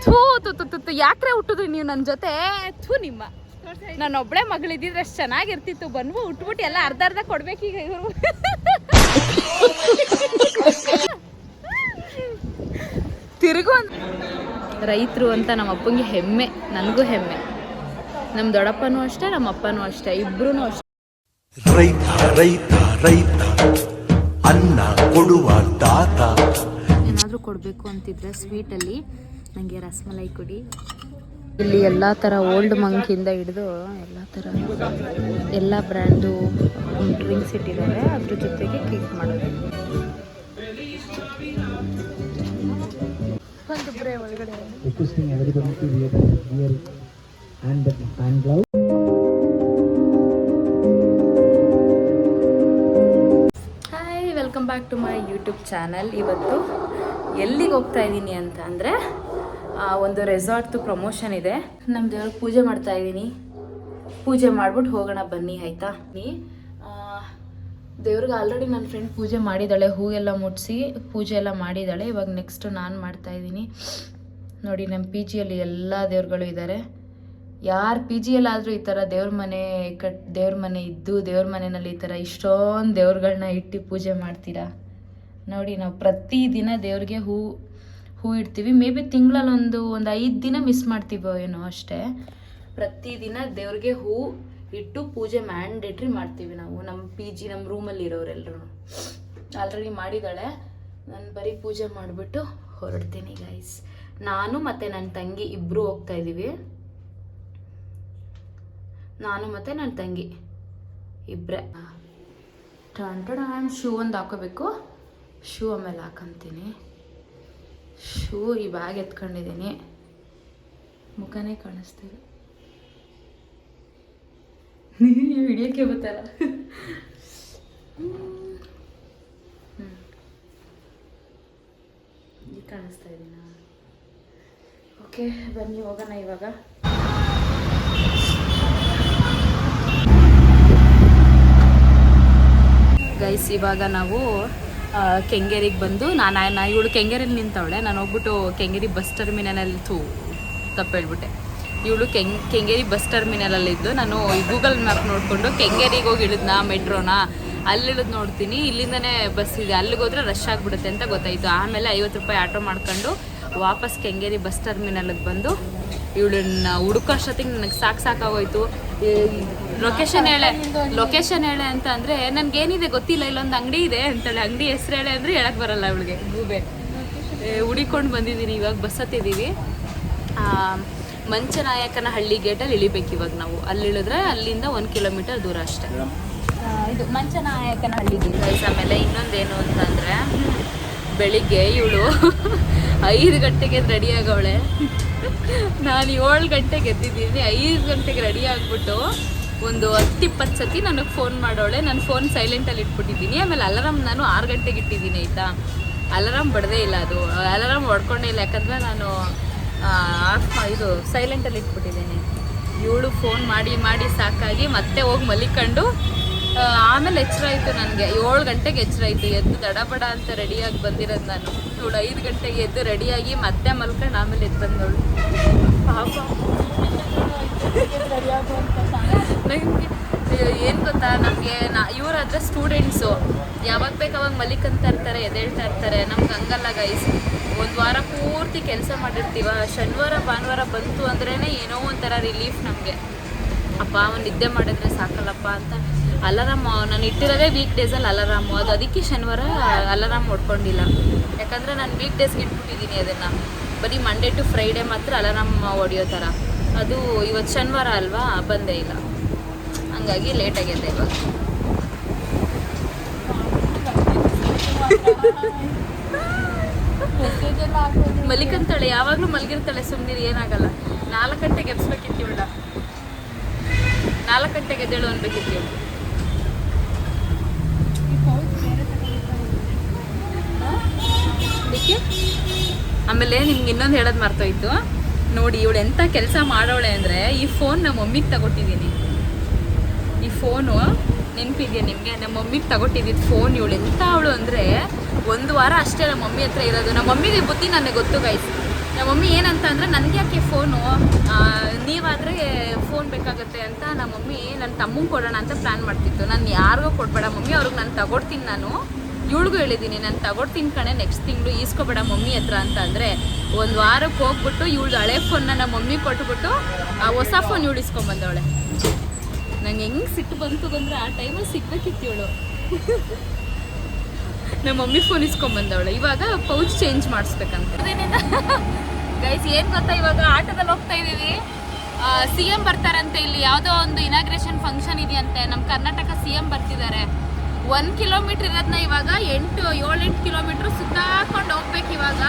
ಥೂ ತು ಯಾಕ್ರೆ ಹುಟ್ಟಿದ್ರಿ ನೀವು ನನ್ನ ಜೊತೆ? ಥೂ ನಿಮ್ಮ, ನಾನು ಒಬ್ಬಳೆ ಮಗಳಿದ್ದಿದ್ರೆ ಅಷ್ಟು ಚೆನ್ನಾಗಿರ್ತಿತ್ತು. ಬಂದ್ವು ಹುಟ್ಬಿಟ್ಟು ಎಲ್ಲ ಅರ್ಧ ಕೊಡ್ಬೇಕೀಗ ಇವರು. ತಿರುಗು ರೈತರು ಅಂತ ನಮ್ಮ ಅಪ್ಪಂಗೆ ಹೆಮ್ಮೆ, ನನಗೂ ಹೆಮ್ಮೆ. ನಮ್ಮ ದೊಡ್ಡಪ್ಪನೂ ಅಷ್ಟೇ, ನಮ್ಮ ಅಪ್ಪನೂ ಅಷ್ಟೇ, ಇಬ್ರು ಅಷ್ಟೇ. ರೈತ ರೈತ ರೈತ ಅನ್ನ ಕೊಡುವ ದಾತ. ಏನಾದರೂ ಕೊಡಬೇಕು ಅಂತಿದ್ರೆ ಸ್ವೀಟಲ್ಲಿ ನನಗೆ ರಸಮಲೈ ಕೊಡಿ. ಇಲ್ಲಿ ಎಲ್ಲ ಥರ ಓಲ್ಡ್ ಮಂಕಿಂದ ಹಿಡಿದು ಎಲ್ಲ ಥರ ಎಲ್ಲ ಬ್ರ್ಯಾಂಡು ಡ್ರಿಂಕ್ಸ್ ಇಟ್ಟಿದ್ದಾರೆ. ಅದ್ರ ಜೊತೆಗೆ ಕೇಕ್ ಮಾಡೋದು. ಒಂದೊಬ್ಬರೇ ಒಳಗಡೆ hi, welcome back to my YouTube channel. ಇವತ್ತು ಎಲ್ಲಿಗೆ ಹೋಗ್ತಾ ಇದ್ದೀನಿ ಅಂತ ಅಂದರೆ, ಒಂದು ರೆಸಾರ್ಟ್ದು ಪ್ರಮೋಷನ್ ಇದೆ. ನಮ್ಮ ದೇವ್ರಿಗೆ ಪೂಜೆ ಮಾಡ್ತಾ ಇದ್ದೀನಿ. ಪೂಜೆ ಮಾಡ್ಬಿಟ್ಟು ಹೋಗೋಣ ಬನ್ನಿ, ಆಯಿತಾ? ದೇವ್ರಿಗೆ ಆಲ್ರೆಡಿ ನನ್ನ ಫ್ರೆಂಡ್ ಪೂಜೆ ಮಾಡಿದ್ದಾಳೆ, ಹೂವೆಲ್ಲ ಮುಡಿಸಿ ಪೂಜೆ ಎಲ್ಲ ಮಾಡಿದ್ದಾಳೆ. ಇವಾಗ ನೆಕ್ಸ್ಟು ನಾನು ಮಾಡ್ತಾಯಿದ್ದೀನಿ. ನೋಡಿ, ನಮ್ಮ ಪಿ ಜಿಯಲ್ಲಿ ಎಲ್ಲ ದೇವ್ರುಗಳು ಇದ್ದಾರೆ. ಯಾರು ಪಿ ಜಿಯಲ್ಲಾದರೂ ಈ ಥರ ದೇವ್ರ ಮನೆ ಇದ್ದು ದೇವ್ರ ಮನೆಯಲ್ಲಿ ಈ ಥರ ಇಷ್ಟೊಂದು ದೇವ್ರುಗಳನ್ನ ಇಟ್ಟು ಪೂಜೆ ಮಾಡ್ತೀರಾ? ನೋಡಿ, ನಾವು ಪ್ರತಿದಿನ ದೇವ್ರಿಗೆ ಹೂ ಇಡ್ತೀವಿ. ಮೇ ಬಿ ತಿಂಗಳಲ್ಲಿ ಒಂದು 5 ದಿನ ಮಿಸ್ ಮಾಡ್ತೀವೋ ಏನೋ ಅಷ್ಟೇ. ಪ್ರತಿದಿನ ದೇವ್ರಿಗೆ ಹೂ ಇಟ್ಟು ಪೂಜೆ ಮ್ಯಾಂಡೇಟ್ರಿ ಮಾಡ್ತೀವಿ ನಾವು. ನಮ್ಮ ಪಿ ಜಿ, ನಮ್ಮ ರೂಮಲ್ಲಿ ಇರೋರೆಲ್ಲರೂ ಆಲ್ರೆಡಿ ಮಾಡಿದ್ದಾಳೆ. ನಾನು ಬರೀ ಪೂಜೆ ಮಾಡಿಬಿಟ್ಟು ಹೊರಡ್ತೀನಿ ಗೈಸ್. ನಾನು ಮತ್ತು ನನ್ನ ತಂಗಿ ಇಬ್ಬರು ಹೋಗ್ತಾ ಇದ್ದೀವಿ. ನಾನು ಮತ್ತು ನನ್ನ ತಂಗಿ ಇಬ್ಬರೇ. ಶೂ ಒಂದು ಹಾಕೋಬೇಕು. ಶೂ ಆಮೇಲೆ ಹಾಕೊಂತೀನಿ. ಶೂ ಈ ಬ್ಯಾಗ್ ಎತ್ಕೊಂಡಿದ್ದೀನಿ. ಮುಖನೇ ಕಾಣಿಸ್ತೀವಿ, ಹಿಡಿಯೋಕ್ಕೆ ಗೊತ್ತಲ್ಲ. ಈಗ ಕಾಣಿಸ್ತಾ ಇದ್ದೀನ? ಓಕೆ, ಬನ್ನಿ ಹೋಗೋಣ ಇವಾಗ. ಗೈಸ್, ಇವಾಗ ನಾವು ಕೆಂಗೇರಿಗೆ ಬಂದು, ಇವಳು ಕೆಂಗೇರಿಯಲ್ಲಿ ನಿಂತವಳೆ. ನಾನು ಹೋಗ್ಬಿಟ್ಟು ಕೆಂಗೇರಿ ಬಸ್ ಟರ್ಮಿನಲಲ್ಲಿ ತಪ್ಪು ಹೇಳ್ಬಿಟ್ಟೆ. ಇವಳು ಕೆಂಗೇರಿ ಬಸ್ ಟರ್ಮಿನಲಲ್ಲಿದ್ದು, ನಾನು ಗೂಗಲ್ ಮ್ಯಾಪ್ ನೋಡಿಕೊಂಡು ಕೆಂಗೇರಿಗೆ ಹೋಗಿ ಇಳಿದ್ನಾ ಮೆಟ್ರೋನ, ಅಲ್ಲಿ ಇಳಿದು ನೋಡ್ತೀನಿ ಇಲ್ಲಿಂದನೇ ಬಸ್ ಇದೆ, ಅಲ್ಲಿಗೆ ಹೋದ್ರೆ ರಶ್ ಆಗಿಬಿಡುತ್ತೆ ಅಂತ ಗೊತ್ತಾಯಿತು. ಆಮೇಲೆ 50 ರೂಪಾಯಿ ಆಟೋ ಮಾಡ್ಕೊಂಡು ವಾಪಸ್ ಕೆಂಗೇರಿ ಬಸ್ ಟರ್ಮಿನಲ್ಗೆ ಬಂದು ಇವಳನ್ನ ಹುಡುಕೋಷ್ಟೊತ್ತಿಗೆ ನನಗೆ ಸಾಕಾಗೋಯ್ತು. ಲೊಕೇಶನ್ ಹೇಳೆ ಅಂತ ಅಂದರೆ, ನನಗೇನಿದೆ ಗೊತ್ತಿಲ್ಲ, ಇಲ್ಲೊಂದು ಅಂಗಡಿ ಇದೆ ಅಂತಾಳೆ. ಅಂಗಡಿ ಹೆಸ್ರು ಹೇಳೆ ಅಂದರೆ ಹೇಳಕ್ಕೆ ಬರಲ್ಲ ಅವಳಿಗೆ. ಗೂಬೆ ಹುಡಿಕೊಂಡು ಬಂದಿದ್ದೀನಿ. ಇವಾಗ ಬಸ್ ಹತ್ತಿದ್ದೀವಿ. ಮಂಚನಾಯಕನಹಳ್ಳಿ ಗೇಟಲ್ಲಿ ಇಳಿಬೇಕು ಇವಾಗ ನಾವು. ಅಲ್ಲಿ ಇಳಿದ್ರೆ ಅಲ್ಲಿಂದ 1 ಕಿಲೋಮೀಟರ್ ದೂರ ಅಷ್ಟೇ. ಇದು ಮಂಚನಾಯಕನಹಳ್ಳಿ ಗೇಟ್. ಆಮೇಲೆ ಇನ್ನೊಂದೇನು ಅಂತಂದರೆ, ಬೆಳಿಗ್ಗೆ ಇವಳು 5 ಗಂಟೆಗೆ ರೆಡಿ ಆಗವಳೆ. ನಾನು 7 ಗಂಟೆಗೆ ಎದ್ದಿದ್ದೀನಿ. 5 ಗಂಟೆಗೆ ರೆಡಿ ಆಗಿಬಿಟ್ಟು ಒಂದು 10-20 ಸತಿ ನನಗೆ ಫೋನ್ ಮಾಡೋಳೆ. ನಾನು ಫೋನ್ ಸೈಲೆಂಟಲ್ಲಿ ಇಟ್ಬಿಟ್ಟಿದ್ದೀನಿ. ಆಮೇಲೆ ಅಲಾರಾಮ್ ನಾನು 6 ಗಂಟೆಗೆ ಇಟ್ಟಿದ್ದೀನಿ, ಆಯಿತಾ? ಅಲಾರಾಮ್ ಬಡದೇ ಇಲ್ಲ, ಅದು ಅಲಾರಾಮ್ ಹೊಡ್ಕೊಂಡೇ ಇಲ್ಲ. ಯಾಕಂದರೆ ನಾನು ಇದು ಸೈಲೆಂಟಲ್ಲಿ ಇಟ್ಬಿಟ್ಟಿದ್ದೀನಿ. ಇವಳು ಫೋನ್ ಮಾಡಿ ಸಾಕಾಗಿ ಮತ್ತೆ ಹೋಗಿ ಮಲಿಕೊಂಡು, ಆಮೇಲೆ ಎಚ್ಚರ ಆಯಿತು ನನಗೆ. 7 ಗಂಟೆಗೆ ಎಚ್ಚರ ಆಯಿತು. ಎದ್ದು ದಡಬಡ ಅಂತ ರೆಡಿಯಾಗಿ ಬಂದಿರೋದು ನಾನು. ಇವಳು 5 ಗಂಟೆಗೆ ಎದ್ದು ರೆಡಿಯಾಗಿ ಮತ್ತೆ ಮಲ್ಕೊಂಡು ಆಮೇಲೆ ಎದ್ದು ಬಂದವಳು. ಪಾಪ ನನಗೆ ಏನು ಗೊತ್ತಾ, ನಮಗೆ ಇವರಾದರೆ ಸ್ಟೂಡೆಂಟ್ಸು ಯಾವಾಗ ಬೇಕು ಅವಾಗ ಮಲಿಕಂತ ಇರ್ತಾರೆ, ಎದ್ದೇಳ್ತಾ ಇರ್ತಾರೆ. ನಮ್ಗೆ ಹಂಗಲ್ಲ ಗೈಸ್. 1 ವಾರ ಪೂರ್ತಿ ಕೆಲಸ ಮಾಡಿರ್ತೀವ. ಶನಿವಾರ ಭಾನುವಾರ ಬಂತು ಅಂದ್ರೇ ಏನೋ ಒಂಥರ ರಿಲೀಫ್ ನಮಗೆ. ಅಪ್ಪ ಅವ್ನು ನಿದ್ದೆ ಮಾಡಿದ್ರೆ ಸಾಕಲ್ಲಪ್ಪ ಅಂತ ಅಲಾರಾಮ್ ನಾನು ಇಟ್ಟಿರೋದೇ ವೀಕ್ ಡೇಸಲ್ಲಿ ಅಲಾರಾಮು. ಅದಕ್ಕೆ ಶನಿವಾರ ಅಲಾರಾಮ್ ಹೊಡ್ಕೊಂಡಿಲ್ಲ. ಯಾಕಂದರೆ ನಾನು ವೀಕ್ ಡೇಸ್ಗೆ ಇಟ್ಬಿಟ್ಟಿದ್ದೀನಿ ಅದನ್ನು. ಬರೀ ಮಂಡೇ ಟು ಫ್ರೈಡೇ ಮಾತ್ರ ಅಲಾರಾಮ್ ಹೊಡೆಯೋ ಥರ. ಅದು ಇವತ್ತು ಶನಿವಾರ ಅಲ್ವಾ, ಬಂದೇ ಇಲ್ಲ. ಹಂಗಾಗಿ ಲೇಟಾಗಿದೆ ಇವಾಗ. ಮಲಿಕಂತಾಳೆ, ಯಾವಾಗಲೂ ಮಲಗಿರ್ತಾಳೆ. ಸುಮ್ಮನೆ ಏನಾಗಲ್ಲ. 4 ಗಂಟೆಗೆ ಎಬ್ಸ್ಬೇಕಿತ್ತು ಇವಳ. 4 ಗಂಟೆಗೆ ಎದ್ದೇಳು ಅನ್ಬೇಕಿತ್ತು ಇವಳು. ಆಮೇಲೆ ನಿಮ್ಗೆ ಇನ್ನೊಂದು ಹೇಳೋದು ಮರ್ತೋಯ್ತು ನೋಡಿ. ಇವಳು ಎಂಥ ಕೆಲಸ ಮಾಡೋಳೆ ಅಂದರೆ, ಈ ಫೋನ್ ನಮ್ಮ ಮಮ್ಮಿಗೆ ತಗೊಟ್ಟಿದ್ದೀನಿ. ಈ ಫೋನು ನೆನಪಿದೆಯಾ ನಿಮಗೆ? ನಮ್ಮ ಮಮ್ಮಿಗೆ ತಗೊಟ್ಟಿದ್ದಿದ್ದು ಫೋನ್. ಇವಳು ಎಂಥ ಅವಳು ಅಂದರೆ, 1 ವಾರ ಅಷ್ಟೇ ನಮ್ಮ ಮಮ್ಮಿ ಹತ್ರ ಇರೋದು. ನಮ್ಮ ಮಮ್ಮಿಗೆ ಬುದ್ಧಿ ನನಗೆ ಗೊತ್ತು ಗೈಸ್. ನಮ್ಮ ಮಮ್ಮಿ ಏನಂತ ಅಂದರೆ ನನಗೆ ಯಾಕೆ ಫೋನು, ನೀವಾದರೆ ಫೋನ್ ಬೇಕಾಗುತ್ತೆ ಅಂತ ನಮ್ಮ ಮಮ್ಮಿ ನನ್ನ ತಮ್ಮಂಗೆ ಕೊಡೋಣ ಅಂತ ಪ್ಲ್ಯಾನ್ ಮಾಡ್ತಿತ್ತು. ನಾನು ಯಾರಿಗೂ ಕೊಡಬೇಡ ಮಮ್ಮಿ, ಅವ್ರಿಗೆ ನಾನು ತಗೊಡ್ತೀನಿ, ನಾನು ಇವಳಿಗೂ ಹೇಳಿದ್ದೀನಿ ನಾನು ತಗೊಡ್ತೀನಿ ಕಣೆ, ನೆಕ್ಸ್ಟ್ ತಿಂಗಳು ಈಸ್ಕೊಬೇಡ ಮಮ್ಮಿ ಹತ್ರ ಅಂತ. ಅಂದರೆ ಒಂದು ವಾರಕ್ಕೆ ಹೋಗ್ಬಿಟ್ಟು ಇವಳು ಹಳೆ ಫೋನ್ನ ನಮ್ಮ ಮಮ್ಮಿ ಕೊಟ್ಬಿಟ್ಟು ಹೊಸ ಫೋನ್ ಇವಳು ಇಸ್ಕೊಂಬಂದವಳೆ. ನಂಗೆ ಹೆಂಗೆ ಸಿಟ್ಟು ಬಂತು ಅಂದರೆ ಆ ಟೈಮಲ್ಲಿ ಸಿಗ್ಬೇಕಿತ್ತು ಇವಳು. ನಮ್ಮ ಮಮ್ಮಿ ಫೋನ್ ಇಸ್ಕೊಂಬಂದವಳೆ. ಇವಾಗ ಪೌಚ್ ಚೇಂಜ್ ಮಾಡಿಸ್ಬೇಕಂತ. ಗೈಸ್ ಏನು ಗೊತ್ತಾ, ಇವಾಗ ಆಟೋದಲ್ಲಿ ಹೋಗ್ತಾ ಇದ್ದೀವಿ. CM ಬರ್ತಾರಂತೆ ಇಲ್ಲಿ, ಯಾವುದೋ ಒಂದು ಇನಾಗ್ರೇಷನ್ ಫಂಕ್ಷನ್ ಇದೆಯಂತೆ. ನಮ್ಮ ಕರ್ನಾಟಕ CM ಬರ್ತಿದ್ದಾರೆ. 1 ಕಿಲೋಮೀಟ್ರ್ ಇರೋದನ್ನ ಇವಾಗ 7-8 ಕಿಲೋಮೀಟ್ರ್ ಸುತ್ತಾಕೊಂಡು ಹೋಗ್ಬೇಕು. ಇವಾಗ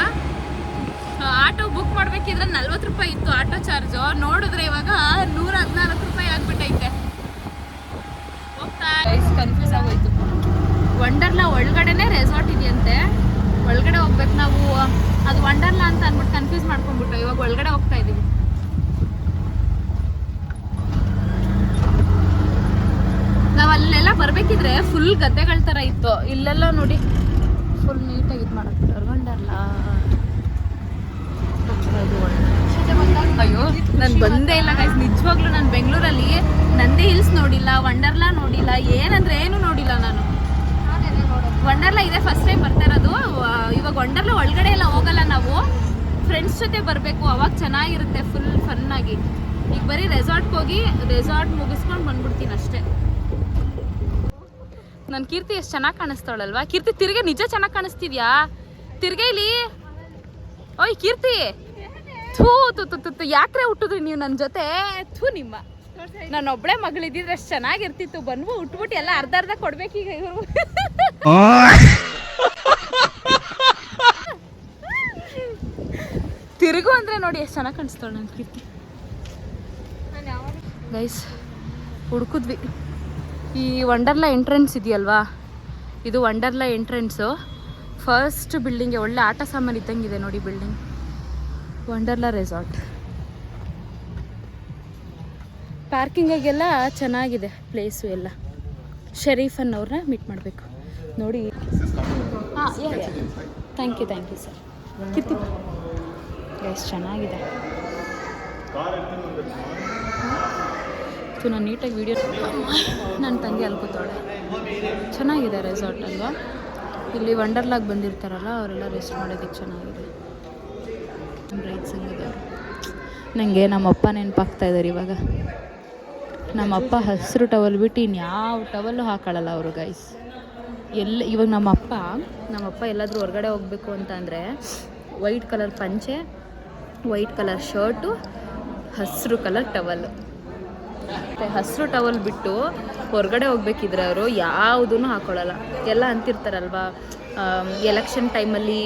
ಆಟೋ ಬುಕ್ ಮಾಡಬೇಕಿದ್ರೆ 40 ರೂಪಾಯಿ ಇತ್ತು ಆಟೋ ಚಾರ್ಜು. ನೋಡಿದ್ರೆ ಇವಾಗ 114 ರೂಪಾಯಿ ಆಗಿಬಿಟ್ಟೈತೆ. ಹೋಗ್ತಾ ಕನ್ಫ್ಯೂಸ್ ಆಗೋಯ್ತು. ವಂಡರ್ಲಾ ಒಳಗಡೆನೆ ರೆಸಾರ್ಟ್ ಇದೆಯಂತೆ, ಒಳಗಡೆ ಹೋಗ್ಬೇಕು ನಾವು. ಅದು ವಂಡರ್ಲಾ ಅಂತ ಅಂದ್ಬಿಟ್ಟು ಕನ್ಫ್ಯೂಸ್ ಮಾಡ್ಕೊಂಡ್ಬಿಟ್ಟು ಇವಾಗ ಒಳಗಡೆ ಹೋಗ್ತಾ ಇದ್ದೀವಿ. ನಾವು ಅಲ್ಲೆಲ್ಲ ಬರಬೇಕಿದ್ರೆ ಫುಲ್ ಗದ್ದೆಗಳ ಥರ ಇತ್ತು. ಇಲ್ಲೆಲ್ಲ ನೋಡಿ ಫುಲ್ ನೀಟಾಗಿ ಇದು ಮಾಡಕ್ಬಿಟ್ಟವ್ರು. ವಂಡರ್ಲಾ ಅಯ್ಯೋ ನಾನು ಬಂದೇ ಇಲ್ಲ ಗೈಸ್, ನಿಜವಾಗ್ಲೂ ನಾನು ಬೆಂಗಳೂರಲ್ಲಿ ನಂದಿ ಹಿಲ್ಸ್ ನೋಡಿಲ್ಲ, ವಂಡರ್ಲಾ ನೋಡಿಲ್ಲ, ಏನಂದ್ರೆ ಏನು ನೋಡಿಲ್ಲ ನಾನು. ವಂಡರ್ಲಾ ಇದೆ ಫಸ್ಟ್ ಟೈಮ್ ಬರ್ತಾ ಇರೋದು. ಇವಾಗ ವಂಡರ್ಲಾ ಒಳಗಡೆ ಎಲ್ಲ ಹೋಗಲ್ಲ ನಾವು, ಫ್ರೆಂಡ್ಸ್ ಜೊತೆ ಬರಬೇಕು, ಅವಾಗ ಚೆನ್ನಾಗಿರುತ್ತೆ ಫುಲ್ ಫನ್ನಾಗಿ. ಈಗ ಬರೀ ರೆಸಾರ್ಟ್ಗೆ ಹೋಗಿ ರೆಸಾರ್ಟ್ ಮುಗಿಸ್ಕೊಂಡು ಬಂದ್ಬಿಡ್ತೀನಿ ಅಷ್ಟೇ. ನನ್ನ ಕೀರ್ತಿ ಎಷ್ಟು ಚೆನ್ನಾಗಿ ಕಾಣಿಸ್ತಾಳಲ್ವಾ. ಕೀರ್ತಿ ತಿರ್ಗೆ ನಿಜ ಚೆನ್ನಾಗಿ ಕಾಣಿಸ್ತಿದ್ಯಾ? ತಿರ್ಗೆ ಇಲ್ಲಿ. ಓಯ್ ಕೀರ್ತಿ, ಥೂ ತು ಯಾಕ್ರೆ ಹುಟ್ಟಿದ್ರಿ ನೀವು ನನ್ನ ಜೊತೆ? ಥೂ ನಿಮ್ಮ, ನಾನು ಒಬ್ಬಳೆ ಮಗಳಿದ್ದಿದ್ರೆ ಅಷ್ಟು ಚೆನ್ನಾಗಿರ್ತಿತ್ತು. ಬಂದ್ವು ಉಟ್ಬಿಟ್ಟು ಎಲ್ಲ ಅರ್ಧ ಕೊಡ್ಬೇಕೀಗ ಇವರು. ತಿರುಗು ಅಂದರೆ ನೋಡಿ ಎಷ್ಟು ಚೆನ್ನಾಗಿ ಕಾಣಿಸ್ತಾಳೆ ನನ್ನ ಕೀರ್ತಿ. ಗೈಸ್ ಹುಡುಕಿದ್ವಿ. ಈ ವಂಡರ್ಲಾ ಎಂಟ್ರೆನ್ಸ್ ಇದೆಯಲ್ವಾ, ಇದು ವಂಡರ್ಲಾ ಎಂಟ್ರೆನ್ಸು. ಫಸ್ಟ್ ಬಿಲ್ಡಿಂಗ್ಗೆ ಒಳ್ಳೆ ಆಟ ಸಾಮಾನು ಇದ್ದಂಗಿದೆ ನೋಡಿ ಬಿಲ್ಡಿಂಗ್. ವಂಡರ್ಲಾ ರೆಸಾರ್ಟ್ ಪಾರ್ಕಿಂಗಾಗೆಲ್ಲ ಚೆನ್ನಾಗಿದೆ ಪ್ಲೇಸು ಎಲ್ಲ. ಶರೀಫನ್ ಅವ್ರನ್ನ ಮೀಟ್ ಮಾಡಬೇಕು ನೋಡಿ. ಹಾಂ ಥ್ಯಾಂಕ್ ಯು ಸರ್. ಕಿತ್ತಿ ಎಷ್ಟು ಚೆನ್ನಾಗಿದೆ. ನಾನು ನೀಟಾಗಿ ವೀಡಿಯೋ, ನನ್ನ ತಂಗಿ ಅಲ್ಲಿ ಕೂತಾಳೆ. ಚೆನ್ನಾಗಿದೆ ರೆಸಾರ್ಟ್ ಅಲ್ವಾ. ಇಲ್ಲಿ ವಂಡರ್ಲಾಗೆ ಬಂದಿರ್ತಾರಲ್ಲ ಅವರೆಲ್ಲ ರೆಸ್ಟ್ ಮಾಡೋದಕ್ಕೆ ಚೆನ್ನಾಗಿದೆ. ರೈಟ್ ಸಂಘದವರು. ನನಗೆ ನಮ್ಮಪ್ಪ ನೆನಪಾಗ್ತಾ ಇದ್ದಾರೆ ಇವಾಗ. ನಮ್ಮಪ್ಪ ಹಸಿರು ಟವಲ್ ಬಿಟ್ಟು ಇನ್ಯಾವ ಟವಲ್ಲು ಹಾಕೊಳ್ಳಲ್ಲ ಅವರು ಗೈಸ್. ಇವಾಗ ನಮ್ಮಪ್ಪ ಎಲ್ಲಾದರೂ ಹೊರಗಡೆ ಹೋಗಬೇಕು ಅಂತ ಅಂದರೆ ವೈಟ್ ಕಲರ್ ಪಂಚೆ, ವೈಟ್ ಕಲರ್ ಶರ್ಟು, ಹಸಿರು ಕಲರ್ ಟವಲ್ಲು. ಮತ್ತು ಹಸಿರು ಟವಲ್ ಬಿಟ್ಟು ಹೊರಗಡೆ ಹೋಗ್ಬೇಕಿದ್ರೆ ಅವರು ಯಾವುದೂ ಹಾಕೊಳ್ಳಲ್ಲ. ಎಲ್ಲ ಅಂತಿರ್ತಾರಲ್ವ, ಎಲೆಕ್ಷನ್ ಟೈಮಲ್ಲಿ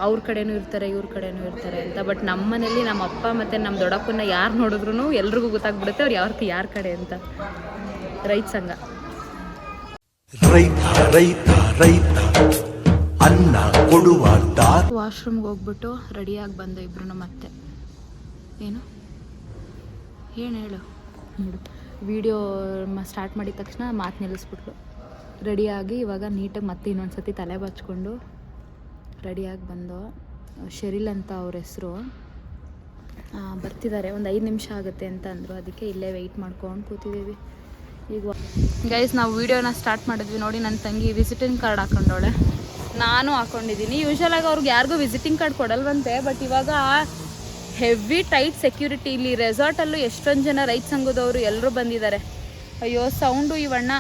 ಅವ್ರ ಕಡೆನೂ ಇರ್ತಾರೆ ಇವ್ರ ಕಡೆನೂ ಇರ್ತಾರೆ ಅಂತ. ಬಟ್ ನಮ್ಮ ಮನೇಲಿ ನಮ್ಮ ಅಪ್ಪ ಮತ್ತು ನಮ್ಮ ದೊಡ್ಡಪ್ಪನ ಯಾರು ನೋಡಿದ್ರು ಎಲ್ರಿಗೂ ಗೊತ್ತಾಗ್ಬಿಡುತ್ತೆ ಅವ್ರು ಯಾರ ಕಡೆ ಅಂತ. ರೈತ ಸಂಘ. ರೈತ ಅನ್ನ ಕೊಡುವ ದಾತ. ವಾಶ್ರೂಮ್ಗೆ ಹೋಗ್ಬಿಟ್ಟು ರೆಡಿಯಾಗಿ ಬಂದು ಇಬ್ರು. ಮತ್ತೆ ಏನು ಹೇಳು ನೋಡು, ವಿಡಿಯೋ ಸ್ಟಾರ್ಟ್ ಮಾಡಿದ ತಕ್ಷಣ ಮಾತು ನಿಲ್ಲಿಸ್ಬಿಟ್ಲು. ರೆಡಿಯಾಗಿ ಇವಾಗ ನೀಟಾಗಿ ಮತ್ತೆ ಇನ್ನೊಂದು ಸತಿ ತಲೆ ಬಚ್ಕೊಂಡು ರೆಡಿಯಾಗಿ ಬಂದು. ಶೆರಿಲ್ ಅಂತ ಅವ್ರ ಹೆಸರು. ಬರ್ತಿದ್ದಾರೆ, ಒಂದು 5 ನಿಮಿಷ ಆಗುತ್ತೆ ಅಂತ ಅಂದರು. ಅದಕ್ಕೆ ಇಲ್ಲೇ ವೆಯ್ಟ್ ಮಾಡ್ಕೊಂಡು ಕೂತಿದ್ದೀವಿ. ಈಗ ಗೈಸ್ ನಾವು ವೀಡಿಯೋನ ಸ್ಟಾರ್ಟ್ ಮಾಡಿದ್ವಿ ನೋಡಿ. ನನ್ನ ತಂಗಿ ವಿಸಿಟಿಂಗ್ ಕಾರ್ಡ್ ಹಾಕೊಂಡವಳೆ, ನಾನು ಹಾಕ್ಕೊಂಡಿದ್ದೀನಿ. ಯೂಶ್ವಲಾಗಿ ಅವ್ರಿಗೆ ಯಾರಿಗೂ ವಿಸಿಟಿಂಗ್ ಕಾರ್ಡ್ ಕೊಡಲ್ವಂತೆ. ಬಟ್ ಇವಾಗ ಹೆವಿ ಟೈಟ್ ಸೆಕ್ಯೂರಿಟಿ ಇಲ್ಲಿ ರೆಸಾರ್ಟಲ್ಲೂ. ಎಷ್ಟೊಂದು ಜನ ರೈತ ಸಂಘದವರು ಎಲ್ಲರೂ ಬಂದಿದ್ದಾರೆ. ಅಯ್ಯೋ ಸೌಂಡು ಇವಣ್ಣ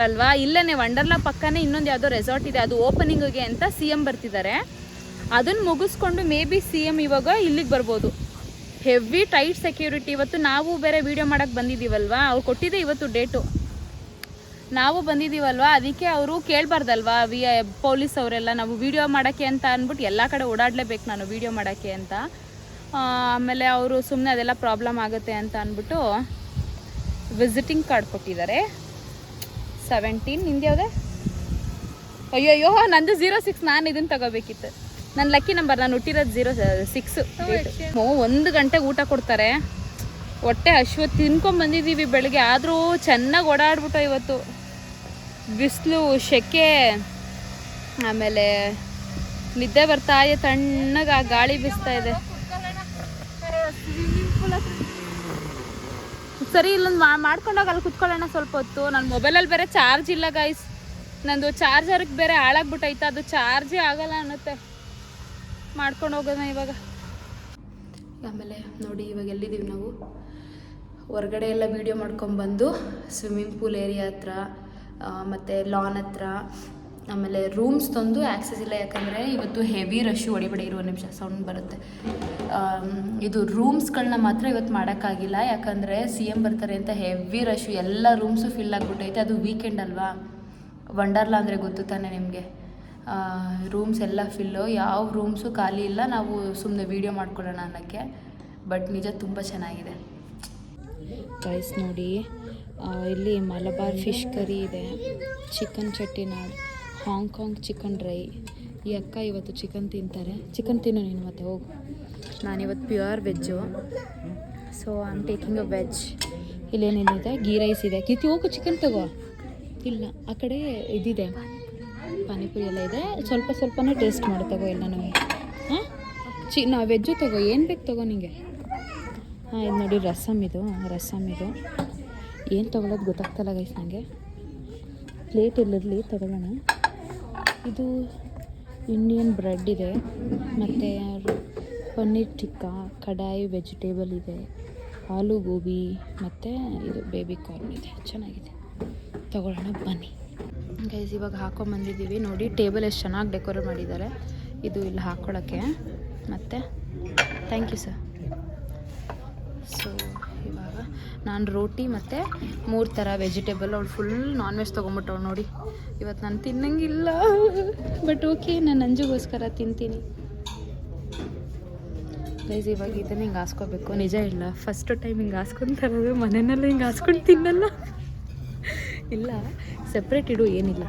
ಅಲ್ವಾ. ಇಲ್ಲೇ ವಂಡರ್ಲಾ ಪಕ್ಕನೇ ಇನ್ನೊಂದು ಯಾವುದೋ ರೆಸಾರ್ಟ್ ಇದೆ, ಅದು ಓಪನಿಂಗಿಗೆ ಅಂತ CM ಬರ್ತಿದ್ದಾರೆ. ಅದನ್ನು ಮುಗಿಸ್ಕೊಂಡು ಮೇ ಬಿ CM ಇವಾಗ ಇಲ್ಲಿಗೆ ಬರ್ಬೋದು. Heavy tight security. ಇವತ್ತು ನಾವು ಬೇರೆ ವೀಡಿಯೋ ಮಾಡೋಕ್ಕೆ ಬಂದಿದ್ದೀವಲ್ವಾ, ಅವ್ರು ಕೊಟ್ಟಿದ್ದೆ ಇವತ್ತು ಡೇಟು. ನಾವು ಬಂದಿದ್ದೀವಲ್ವ, ಅದಕ್ಕೆ ಅವರು ಕೇಳಬಾರ್ದಲ್ವಾ ಪೊಲೀಸ್ ಅವರೆಲ್ಲ. ನಾವು ವೀಡಿಯೋ ಮಾಡೋಕ್ಕೆ ಅಂತ ಅಂದ್ಬಿಟ್ಟು ಎಲ್ಲ ಕಡೆ ಓಡಾಡಲೇಬೇಕು ನಾನು ವೀಡಿಯೋ ಮಾಡೋಕ್ಕೆ ಅಂತ. ಆಮೇಲೆ ಅವರು ಸುಮ್ಮನೆ ಅದೆಲ್ಲ ಪ್ರಾಬ್ಲಮ್ ಆಗುತ್ತೆ ಅಂತ ಅಂದ್ಬಿಟ್ಟು ವಿಸಿಟಿಂಗ್ ಕಾರ್ಡ್ ಕೊಟ್ಟಿದ್ದಾರೆ. 17 ನಿಂದು ಯಾವುದೇ? ಅಯ್ಯೋ ನಂದು 06. ನಾನು ಇದನ್ನು ತಗೋಬೇಕಿತ್ತು. ನನ್ನ ಲಕ್ಕಿ ನಂಬರ್. ನಾನು ಹುಟ್ಟಿರೋದು 06. 1 ಗಂಟೆಗೆ ಊಟ ಕೊಡ್ತಾರೆ. ಹೊಟ್ಟೆ ಹಸಿವು ತಿನ್ಕೊಂಬಂದಿದ್ದೀವಿ ಬೆಳಗ್ಗೆ. ಆದರೂ ಚೆನ್ನಾಗಿ ಓಡಾಡ್ಬಿಟ್ಟು ಇವತ್ತು. ಬಿಸಿಲು, ಸೆಕೆ, ಆಮೇಲೆ ನಿದ್ದೆ ಬರ್ತಾ ಇದೆ, ತಣ್ಣಗೆ ಆ ಗಾಳಿ ಬೀಸ್ತಾ ಇದೆ. ಸರಿ, ಇಲ್ಲೊಂದು ಮಾಡ್ಕೊಂಡೋಗಿ ಅಲ್ಲಿ ಕುತ್ಕೊಳ್ಳೋಣ ಸ್ವಲ್ಪ ಹೊತ್ತು. ನನ್ನ ಮೊಬೈಲಲ್ಲಿ ಬೇರೆ ಚಾರ್ಜ್ ಇಲ್ಲ ಗೈಸ್. ನಂದು ಚಾರ್ಜರ್ಗೆ ಬೇರೆ ಹಾಳಾಗ್ಬಿಟ್ಟೈತೆ, ಅದು ಚಾರ್ಜೇ ಆಗಲ್ಲ ಅನ್ನತ್ತೆ. ಮಾಡ್ಕೊಂಡು ಹೋಗೋಣ ಇವಾಗ. ಆಮೇಲೆ ನೋಡಿ ಇವಾಗ ಎಲ್ಲಿದ್ದೀವಿ ನಾವು, ಹೊರಗಡೆ ಎಲ್ಲ ವೀಡಿಯೋ ಮಾಡ್ಕೊಂಬಂದು ಸ್ವಿಮ್ಮಿಂಗ್ ಪೂಲ್ ಏರಿಯಾ ಹತ್ರ ಮತ್ತು ಲಾನ್ ಹತ್ರ. ಆಮೇಲೆ ರೂಮ್ಸ್ ತಂದು ಆ್ಯಕ್ಸಸ್ ಇಲ್ಲ, ಯಾಕಂದರೆ ಇವತ್ತು ಹೆವಿ ರಶ್ಶು. ಹೊಡಿಬೇಡಿ, ಇರುವ ನಿಮಿಷ ಸೌಂಡ್ ಬರುತ್ತೆ. ಇದು ರೂಮ್ಸ್ಗಳನ್ನ ಮಾತ್ರ ಇವತ್ತು ಮಾಡೋಕ್ಕಾಗಿಲ್ಲ, ಯಾಕಂದರೆ CM ಬರ್ತಾರೆ ಅಂತ ಹೆವಿ ರಶ್ಶು. ಎಲ್ಲ ರೂಮ್ಸು ಫಿಲ್ ಆಗಿಬಿಟ್ಟೈತೆ. ಅದು ವೀಕೆಂಡ್ ಅಲ್ವಾ, ವಂಡರ್ಲಾ ಅಂದರೆ ಗೊತ್ತು ತಾನೆ ನಿಮಗೆ. ರೂಮ್ಸ್ ಎಲ್ಲ ಫಿಲ್ಲು, ಯಾವ ರೂಮ್ಸು ಖಾಲಿ ಇಲ್ಲ. ನಾವು ಸುಮ್ಮನೆ ವೀಡಿಯೋ ಮಾಡ್ಕೊಳ್ಳೋಣ ಅನ್ನೋಕ್ಕೆ. ಬಟ್ ನಿಜ ತುಂಬ ಚೆನ್ನಾಗಿದೆ ಗೈಸ್. ನೋಡಿ ಇಲ್ಲಿ ಮಲಬಾರ್ ಫಿಶ್ ಕರಿ ಇದೆ, ಚಿಕನ್ ಚಟ್ಟಿನಾಡ್, ಹಾಂಗ್ಕಾಂಗ್ ಚಿಕನ್ ಡ್ರೈ. ಈ ಅಕ್ಕ ಇವತ್ತು ಚಿಕನ್ ತಿಂತಾರೆ. ಚಿಕನ್ ತಿನ್ನು ನೀನು ಮತ್ತೆ ಹೋಗು. ನಾನಿವತ್ತು pure veg, so I am taking a veg. ಇಲ್ಲೇನೇನಿದೆ, ಗೀ ರೈಸ್ ಇದೆ. ಕಿತ್ತಿ ಹೋಗು, ಚಿಕನ್ ತಗೋ. ಇಲ್ಲ ಆ ಕಡೆ ಇದಿದೆ, ಪಾನಿಪುರಿ ಎಲ್ಲ ಇದೆ. ಸ್ವಲ್ಪನೇ ಟೇಸ್ಟ್ ಮಾಡಿ ತಗೋ ಎಲ್ಲನೂ. ಹಾಂ, ನಾ ವೆಜ್ಜು ತಗೋ, ಏನು ಬೇಕು ತಗೋ ನಿಮಗೆ. ಹಾಂ, ಇದು ನೋಡಿ ರಸಮ್ ಇದು ಏನು ತೊಗೊಳೋದು ಗೊತ್ತಾಗ್ತಲ್ಲ ಗೈಸ್ ನನಗೆ. ಪ್ಲೇಟ್ ಇಲ್ಲಿರಲಿ, ತೊಗೊಳ್ಳೋಣ. ಇದು ಇಂಡಿಯನ್ ಬ್ರೆಡ್ ಇದೆ, ಮತ್ತು ಪನ್ನೀರ್ ಟಿಕ್ಕಾ, ಕಡಾಯಿ ವೆಜಿಟೇಬಲ್ ಇದೆ, ಆಲೂ ಗೋಬಿ ಮತ್ತು ಇದು ಬೇಬಿ ಕಾರ್ನ್ ಇದೆ. ಚೆನ್ನಾಗಿದೆ, ತೊಗೊಳ್ಳೋಣ ಬನ್ನಿ ಗೈಸ್. ಇವಾಗ ಹಾಕೊಂಬಂದಿದ್ದೀವಿ ನೋಡಿ. ಟೇಬಲ್ ಎಷ್ಟು ಚೆನ್ನಾಗಿ ಡೆಕೋರೇಟ್ ಮಾಡಿದ್ದಾರೆ. ಇದು ಇಲ್ಲಿ ಹಾಕ್ಕೊಳ್ಳೋಕ್ಕೆ. ಮತ್ತು ಥ್ಯಾಂಕ್ ಯು ಸರ್. ಸೊ ಇವಾಗ ನಾನು ರೋಟಿ ಮತ್ತು 3 ಥರ ವೆಜಿಟೇಬಲ್. ಅವಳು ಫುಲ್ ನಾನ್ ವೆಜ್ ತೊಗೊಂಬಿಟ್ಟವಳು ನೋಡಿ. ಇವತ್ತು ನಾನು ತಿನ್ನಂಗಿಲ್ಲ, ಬಟ್ ಓಕೆ, ನಾನು ನಂಜಿಗೋಸ್ಕರ ತಿಂತೀನಿ ಗೈಸ್. ಇವಾಗ ಇದನ್ನು ಹಿಂಗೆ ಹಾಸ್ಕೋಬೇಕು. ನಿಜ ಇಲ್ಲ, ಫಸ್ಟ್ ಟೈಮ್ ಹಿಂಗೆ ಹಾಸ್ಕೊತಾರದು. ಮನೆಯಲ್ಲೂ ಹಿಂಗೆ ಹಾಸ್ಕೊಂಡು ತಿನ್ನಲ್ಲ. ಇಲ್ಲ, ಸಪ್ರೇಟ್ ಇಡು, ಏನಿಲ್ಲ.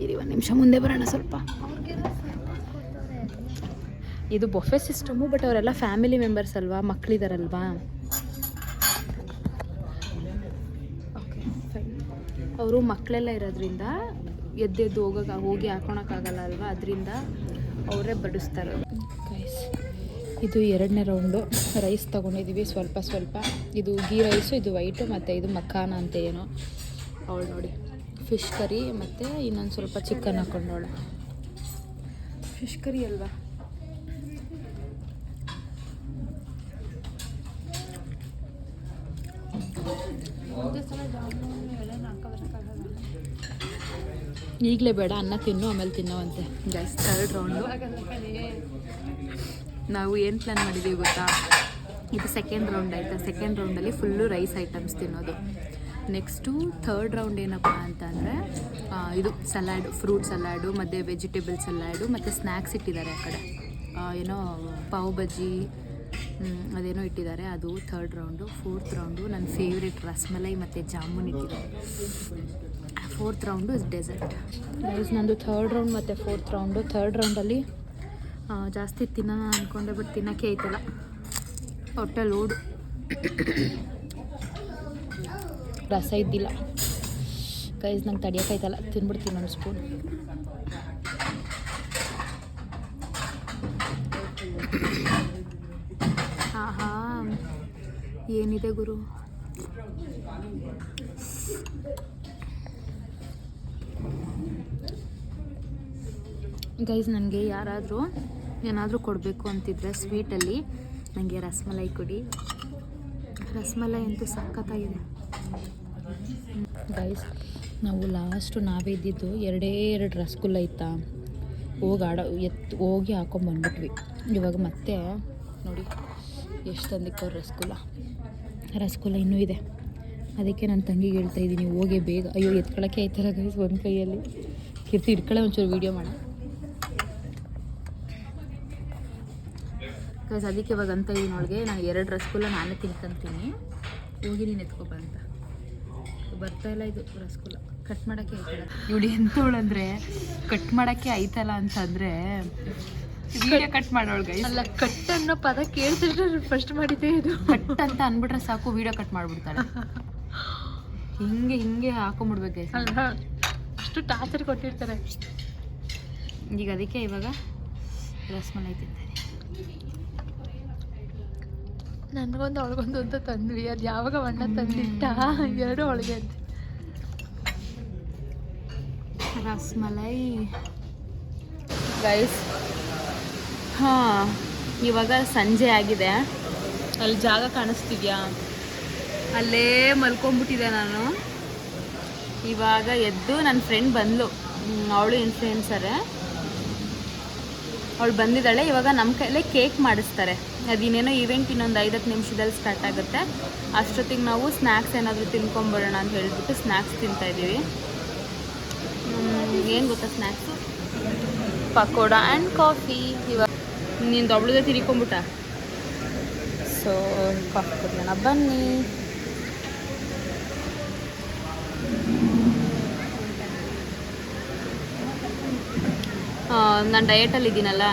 ಇರಿ ಒಂದು ನಿಮಿಷ ಮುಂದೆ ಬರೋಣ ಸ್ವಲ್ಪ. ಇದು ಬೊಫೆ ಸಿಸ್ಟಮು, ಬಟ್ ಅವರೆಲ್ಲ ಫ್ಯಾಮಿಲಿ ಮೆಂಬರ್ಸ್ ಅಲ್ವಾ, ಮಕ್ಕಳಿದಾರಲ್ವಾ. Okay fine. ಅವರು ಮಕ್ಕಳೆಲ್ಲ ಇರೋದ್ರಿಂದ ಎದ್ದೆದ್ದು ಹೋಗಿ ಹಾಕೊಳಕ್ಕಾಗಲ್ಲ ಅಲ್ವಾ, ಅದರಿಂದ ಅವರೇ ಬಡಿಸ್ತಾರೆ ಗೈಸ್. ಇದು 2ನೇ ರೌಂಡು ರೈಸ್ ತೊಗೊಂಡಿದ್ದೀವಿ, ಸ್ವಲ್ಪ. ಇದು ಗೀ ರೈಸು, ಇದು ವೈಟು, ಮತ್ತು ಇದು ಮಖಾನ ಅಂತ ಏನೋ. ಅವಳು ನೋಡಿ ಫಿಶ್ ಕರಿ ಮತ್ತು ಇನ್ನೊಂದು ಸ್ವಲ್ಪ ಚಿಕನ್ ಹಾಕೊಂಡವಳು. ಫಿಶ್ ಕರಿ ಅಲ್ವಾ. ಈಗಲೇ ಬೇಡ, ಅನ್ನ ತಿನ್ನು, ಆಮೇಲೆ ತಿನ್ನೋವಂತೆ ಗೈಸ್. 3rd round. ನಾವು ಏನು ಪ್ಲ್ಯಾನ್ ಮಾಡಿದ್ದೀವಿ ಗೊತ್ತಾ, ಇದು 2nd ರೌಂಡ್ ಆಯಿತಾ. 2nd ರೌಂಡಲ್ಲಿ ಫುಲ್ಲು ರೈಸ್ ಐಟಮ್ಸ್ ತಿನ್ನೋದು. ನೆಕ್ಸ್ಟು 3rd ರೌಂಡ್ ಏನಪ್ಪ ಅಂತಂದರೆ ಇದು ಸಲಾಡು, ಫ್ರೂಟ್ ಸಲಾಡು ಮತ್ತು ವೆಜಿಟೇಬಲ್ ಸಲಾಡು ಮತ್ತು ಸ್ನ್ಯಾಕ್ಸ್ ಇಟ್ಟಿದ್ದಾರೆ ಆ ಕಡೆ. ಏನೋ ಪಾವ್ ಬಜ್ಜಿ ಅದೇನೋ ಇಟ್ಟಿದ್ದಾರೆ, ಅದು 3rd ರೌಂಡು. 4th ರೌಂಡು ನನ್ನ ಫೇವ್ರೇಟ್ ರಸ್ಮಲೈ ಮತ್ತು ಜಾಮೂನ್ ಇಟ್ಟಿದ್ದಾರೆ. 4th round is dessert guys. ನಂದು 3rd ರೌಂಡ್ ಮತ್ತು 4th ರೌಂಡು. 3rd ರೌಂಡಲ್ಲಿ ಜಾಸ್ತಿ ತಿನ್ನೋಣ ಅಂದ್ಕೊಂಡೆ, ಬಟ್ ತಿನ್ನೋಕ್ಕೆ ಐತಲ್ಲ, ಹೊಟ್ಟೆ ಲೋಡು. ರಸ ಇದ್ದಿಲ್ಲ ಗೈಸ್, ನಂಗೆ ತಡಿಯೋಕ್ಕಾಯ್ತಲ್ಲ, ತಿನ್ಬಿಡ್ತೀನಿ ಒಂದು ಸ್ಪೂನ್. ಆಹಾ, ಏನಿದೆ ಗುರು. ಗೈಸ್, ನನಗೆ ಯಾರಾದರೂ ಏನಾದರೂ ಕೊಡಬೇಕು ಅಂತಿದ್ರೆ ಸ್ವೀಟಲ್ಲಿ ನನಗೆ ರಸ್ಮಲೈ ಕೊಡಿ. ರಸ್ಮಲೈ ಅಂತೂ ಸಖತ್ತಾಗಿದೆ ಗೈಸ್. ನಾವು ಲಾಸ್ಟು ನಾವೇ ಇದ್ದಿದ್ದು 2 ರಸಗುಲ್ಲ ಇತ್ತಾ, ಹೋಗಿ ಹಾಕೊಂಬಂದ್ಬಿಟ್ವಿ. ಇವಾಗ ಮತ್ತೆ ನೋಡಿ ಎಷ್ಟು ತಂದಿಕ್ಕವ್ರು ರಸಗುಲ್ಲ ಇನ್ನೂ ಇದೆ. ಅದಕ್ಕೆ ನನ್ನ ತಂಗಿಗೆ ಹೇಳ್ತಾ ಇದ್ದೀನಿ, ಹೋಗಿ ಬೇಗ. ಅಯ್ಯೋ, ಎತ್ಕೊಳ್ಳೋಕ್ಕೆ ಆಯ್ತಲ್ಲ ಗೈಸ್ ಒಂದು ಕೈಯಲ್ಲಿ. ಕೀರ್ತಿ ಇಟ್ಕೊಳ್ಳೆ, ಒಂಚೂರು ವೀಡಿಯೋ ಮಾಡ ಗೈಸ್. ಅದಕ್ಕೆ ಇವಾಗ ಅಂತ ಇದ್ದೀನಿ ಅವಳಿಗೆ, ನಾನು 2 ರಸಗುಲ್ಲ ನಾನೇ ತಿನ್ಕೊಂತೀನಿ, ಹೋಗಿ ನೀನು ಎತ್ಕೊಬ ಅಂತ. ಬರ್ತಾಯಿಲ್ಲ ಇದು ರಸಗುಲ್ಲ, ಕಟ್ ಮಾಡೋಕ್ಕೆ ಆಯ್ತಲ್ಲ. ಇವಳು ಎಂತವಳಂದರೆ ಕಟ್ ಮಾಡೋಕ್ಕೆ ಆಯ್ತಲ್ಲ ಅಂತಂದರೆ ವಿಡಿಯೋ ಕಟ್ ಮಾಡೋಳು ಗೈಸ್. ಅಲ್ಲ, ಕಟ್ ಅನ್ನೋ ಪದ ಕೇಳ್ತಿದ್ರೆ ಫಸ್ಟ್ ಮಾಡಿದ್ದೆ ಇದು. ಕಟ್ ಅಂತ ಅಂದ್ಬಿಟ್ರೆ ಸಾಕು, ವಿಡಿಯೋ ಕಟ್ ಮಾಡಿಬಿಡ್ತಾಳೆ. ಹಿಂಗೆ ಹಾಕೊಂಬಿಡ್ಬೇಕು ಗೈಸ್. ಅಲ್ಲ, ಅಷ್ಟು ಟಾರ್ಚರ್ ಕೊಟ್ಟಿರ್ತಾರೆ. ಈಗ ಅದಕ್ಕೆ ಇವಾಗ ರಸಮಲೈ ತಿಂತೀನಿ. ನನಗೊಂದು ಅವಳಿಗೊಂದು ಅಂತ ತಂದ್ವಿ, ಅದು ಯಾವಾಗ ಅಣ್ಣ ತಂದಿಟ್ಟ ಎರಡು ಅವಳಿಗೆ ಅಂತ. ರಸಮಲೈ ಗೈಸ್. ಹಾಂ, ಇವಾಗ ಸಂಜೆ ಆಗಿದೆ. ಅಲ್ಲಿ ಜಾಗ ಕಾಣಿಸ್ತಿದ್ಯಾ, ಅಲ್ಲೇ ಮಲ್ಕೊಂಡ್ಬಿಟ್ಟಿದ್ದೆ ನಾನು. ಇವಾಗ ಎದ್ದು ನನ್ನ ಫ್ರೆಂಡ್ ಬಂದ್ಲು, ಅವಳು ಇನ್ಫ್ಲುಯೆನ್ಸರೇ, ಅವಳು ಬಂದಿದ್ದಾಳೆ. ಇವಾಗ ನಮ್ಮ ಕೈಲೇ ಕೇಕ್ ಮಾಡಿಸ್ತಾರೆ. ಅದಿನ್ನೇನೋ ಈವೆಂಟ್ ಇನ್ನೊಂದು 5-10 ನಿಮಿಷದಲ್ಲಿ ಸ್ಟಾರ್ಟ್ ಆಗುತ್ತೆ. ಅಷ್ಟೊತ್ತಿಗೆ ನಾವು ಸ್ನ್ಯಾಕ್ಸ್ ಏನಾದರೂ ತಿನ್ಕೊಂಬರೋಣ ಅಂತ ಹೇಳ್ಬಿಟ್ಟು ಸ್ನ್ಯಾಕ್ಸ್ ತಿಂತಾಯಿದ್ದೀವಿ. ಏನು ಗೊತ್ತಾ ಸ್ನ್ಯಾಕ್ಸು? Pakoda and coffee. ಇವಾಗ ನೀನು ಒಬ್ಳದೇ ತಿರ್ಕೊಂಬಿಟ್ಟ. ಸೊ ಕಾಫಿ ಕುಡಿಯೋಣ ಬನ್ನಿ. ನಾನು ಡಯಟಲ್ಲಿ ಇದ್ದೀನಲ್ಲ,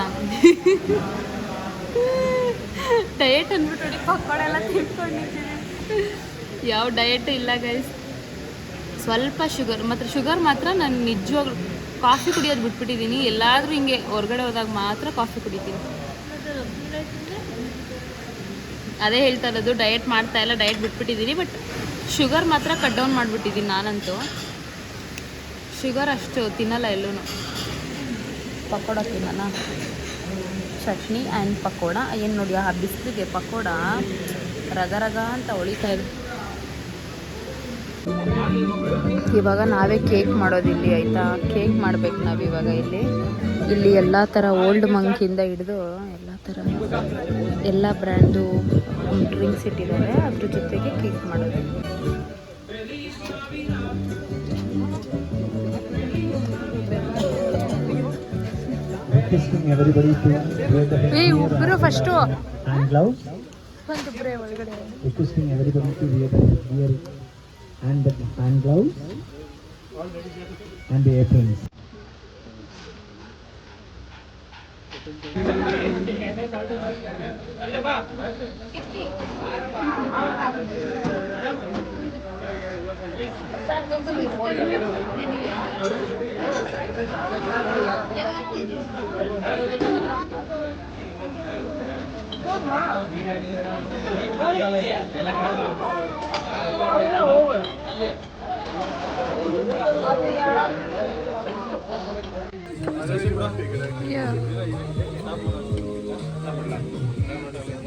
ಡಯಟ್ ಅಂದ್ಬಿಟ್ಟು ನೋಡಿ ಪಕೋಡ ಎಲ್ಲ ತಿನ್ಕೊಂಡಿದ್ದೀನಿ. ಯಾವ ಡಯಟು ಇಲ್ಲ ಗೈಸ್. ಸ್ವಲ್ಪ ಶುಗರ್ ಮಾತ್ರ ನಾನು ನಿಜವಾಗ್ಲೂ ಕಾಫಿ ಕುಡಿಯೋದು ಬಿಟ್ಬಿಟ್ಟಿದ್ದೀನಿ. ಎಲ್ಲಾದರೂ ಹಿಂಗೆ ಹೊರಗಡೆ ಹೋದಾಗ ಮಾತ್ರ ಕಾಫಿ ಕುಡಿತೀನಿ. ಅದೇ ಹೇಳ್ತಾ ಇರೋದು, ಡಯಟ್ ಮಾಡ್ತಾ ಇಲ್ಲ, ಡಯಟ್ ಬಿಟ್ಬಿಟ್ಟಿದ್ದೀನಿ. ಬಟ್ ಶುಗರ್ ಮಾತ್ರ ಕಟ್ ಡೌನ್ ಮಾಡಿಬಿಟ್ಟಿದ್ದೀನಿ ನಾನಂತೂ. ಶುಗರ್ ಅಷ್ಟು ತಿನ್ನಲ್ಲ ಎಲ್ಲೂ. ಪಕೋಡ ತಿನ್ನೋಣ, ಚಟ್ನಿ ಆ್ಯಂಡ್ ಪಕೋಡ. ಏನು ನೋಡಿ ಆ ಬಿಸಿಲಿಗೆ ಪಕೋಡ ರಗ ರಗ ಅಂತ ಹೊಳಿತಾ ಇದೆ. ಇವಾಗ ನಾವೇ ಕೇಕ್ ಮಾಡೋದಿಲ್ಲಿ, ಆಯಿತಾ? ಕೇಕ್ ಮಾಡಬೇಕು ನಾವು ಇವಾಗ. ಇಲ್ಲಿ ಎಲ್ಲ ಥರ ಓಲ್ಡ್ ಮಂಕಿಂದ ಹಿಡಿದು ಎಲ್ಲ ಬ್ರ್ಯಾಂಡು ಡ್ರಿಂಕ್ಸ್ ಇಟ್ಟಿದ್ದಾರೆ. ಅದ್ರ ಜೊತೆಗೆ ಕೇಕ್ ಮಾಡೋದು. ಒಬ್ಬರು first Requesting everybody to wear hand gloves and the aprons.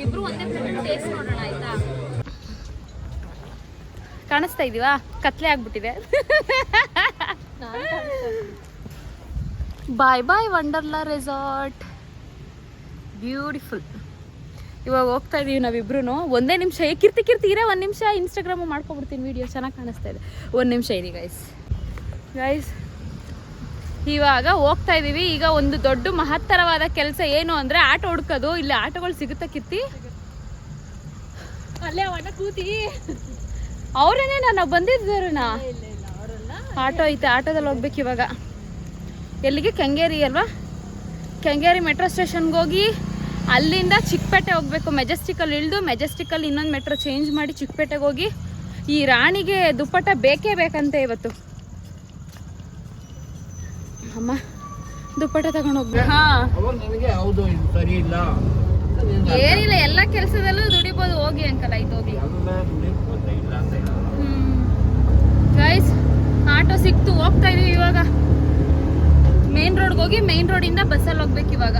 ಇಬ್ರು ಒಂದೇ ಟೇಸ್ಟ್ ನೋಡೋಣ, ಆಯ್ತಾ? ಕಾಣಿಸ್ತಾ ಇದೀವಾ? ಕತ್ಲೆ ಆಗ್ಬಿಟ್ಟಿದೆ. ಬಾಯ್ ಬಾಯ್ ವಂಡರ್ಲಾ ರೆಸಾರ್ಟ್, ಬ್ಯೂಟಿಫುಲ್. ಇವಾಗ ಹೋಗ್ತಾ ಇದೀವಿ ನಾವಿಬ್ರು. ಒಂದೇ ನಿಮಿಷ ಕೀರ್ತಿ ಇರೇ, 1 ನಿಮಿಷ ಇನ್ಸ್ಟಾಗ್ರಾಮು ಮಾಡ್ಕೊಬಿಡ್ತೀನಿ ವಿಡಿಯೋ. ಚೆನ್ನಾಗಿ ಕಾಣಿಸ್ತಾ ಇದೆ. 1 ನಿಮಿಷ ಇರಿ ಗೈಸ್. ಇವಾಗ ಹೋಗ್ತಾ ಇದೀವಿ. ಈಗ ಒಂದು ದೊಡ್ಡ ಮಹತ್ತರವಾದ ಕೆಲಸ ಏನು ಅಂದರೆ ಆಟೋ ಹುಡ್ಕೋದು. ಇಲ್ಲಿ ಆಟೋಗಳು ಸಿಗುತ್ತಾ ಕೀರ್ತಿ? ಅಲ್ಲೇ ಅವಣ್ಣ ಕೂತಿ ಅವರೇನೇ ನಾವು ಬಂದಿದ್ದಾರಣ್ಣ. ಆಟೋ ಐತೆ, ಆಟೋದಲ್ಲಿ ಹೋಗ್ಬೇಕು ಇವಾಗ. ಎಲ್ಲಿಗೆ? ಕೆಂಗೇರಿ ಅಲ್ವಾ? ಕೆಂಗೇರಿ ಮೆಟ್ರೋ ಸ್ಟೇಷನ್ಗೆ ಹೋಗಿ ಅಲ್ಲಿಂದ ಚಿಕ್ಕಪೇಟೆ ಹೋಗ್ಬೇಕು. ಮೆಜೆಸ್ಟಿಕಲ್ಲಿ ಇಳಿದು ಮೆಜೆಸ್ಟಿಕಲ್ಲಿ ಇನ್ನೊಂದು ಮೆಟ್ರೋ ಚೇಂಜ್ ಮಾಡಿ ಚಿಕ್ಕಪೇಟೆಗೆ ಹೋಗಿ ಈ ರಾಣಿಗೆ ದುಪ್ಪಟ್ಟ ಬೇಕೇ ಬೇಕಂತೆ ಇವತ್ತು. ಅಮ್ಮ ದುಪ್ಪಟ್ಟ ತಗೊಂಡು ಹೋಗ್ಬೇಕು. ಏನಿಲ್ಲ, ಎಲ್ಲ ಕೆಲಸದಲ್ಲೂ ದುಡಿಬೋದು. ಹೋಗಿ ಅಂಕಲ್, ಆಯ್ತು ಹೋಗಿ. ಗೈಸ್, ಆಟೋ ಸಿಕ್ತು, ಹೋಗ್ತಾ ಇದೀವಿ ಇವಾಗ. ಮೇನ್ ರೋಡ್ಗೆ ಹೋಗಿ ಮೇನ್ ರೋಡಿಂದ ಬಸ್ಸಲ್ಲಿ ಹೋಗ್ಬೇಕು ಇವಾಗ.